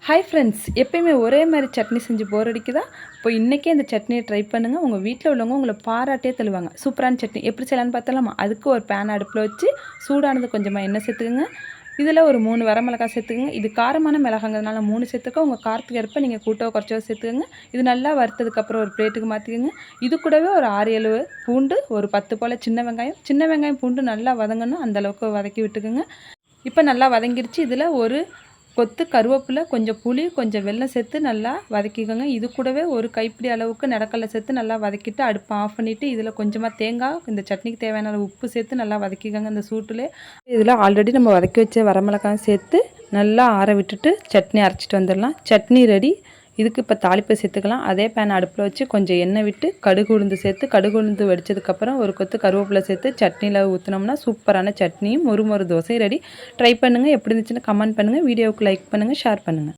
Hi friends, எப்பயுமே ஒரே மாதிரி சட்னி செஞ்சு போர் அடிக்குதா? இப்போ இன்றைக்கே இந்த சட்னியை ட்ரை பண்ணுங்கள். உங்கள் வீட்டில் உள்ளவங்க உங்களை பாராட்டே தருவாங்க. சூப்பரான சட்னி எப்படி செய்யலான்னு பார்த்தலாமா? அதுக்கு ஒரு பேன் அடுப்பில் வச்சு சூடானது கொஞ்சமாக எண்ணெய் சேர்த்துக்குங்க. இதில் ஒரு 3 வரமிளகாய் சேர்த்துக்குங்க. இது காரமான மிளகாங்கிறதுனால 3 சேர்த்துக்க. உங்கள் காரத்துக்கு ஏற்ப நீங்கள் கூட்டோ குறைச்சோ சேர்த்துக்குங்க. இது நல்லா வறுத்ததுக்கப்புறம் ஒரு பிளேட்டுக்கு மாற்றிக்கோங்க. இது கூடவே ஒரு 6-7 பூண்டு, ஒரு 10 போல் சின்ன வெங்காயம் பூண்டு நல்லா வதங்கணும். அந்தளவுக்கு வதக்கி விட்டுக்குங்க. இப்போ நல்லா வதங்கிடுச்சு. இதில் ஒரு கொத்து கருவேப்பிலை, கொஞ்சம் புளி, கொஞ்சம் வெல்லம் சேர்த்து நல்லா வதக்கிக்கோங்க. இது கூடவே ஒரு கைப்பிடி அளவுக்கு நிலக்கடலை சேர்த்து நல்லா வதக்கிட்டு அடுப்பை ஆஃப் பண்ணிவிட்டு இதில் கொஞ்சமாக தேங்காய், இந்த சட்னிக்கு தேவையான அளவு உப்பு சேர்த்து நல்லா வதக்கிக்கோங்க. இந்த சூட்டில் இதில் ஆல்ரெடி நம்ம வதக்கி வச்ச வரமிளகாய் சேர்த்து நல்லா ஆற விட்டுட்டு சட்னி அரைச்சிட்டு வந்துடலாம். சட்னி ரெடி. இதுக்கு இப்போ தாளிப்பை சேர்த்துக்கலாம். அதே பேன் அடுப்பில் வச்சு கொஞ்சம் எண்ணெய் விட்டு கடுகு உளுந்து சேர்த்து, கடுகு உளுந்து வெடிச்சதுக்கப்புறம் ஒரு கொத்து கருவேப்பிலை சேர்த்து சட்னியில் ஊற்றினோம்னா சூப்பரான சட்னியும் மொறு தோசை ரெடி. ட்ரை பண்ணுங்கள். எப்படி இருந்துச்சுன்னு கமெண்ட் பண்ணுங்கள். வீடியோவுக்கு லைக் பண்ணுங்கள், ஷேர் பண்ணுங்கள்.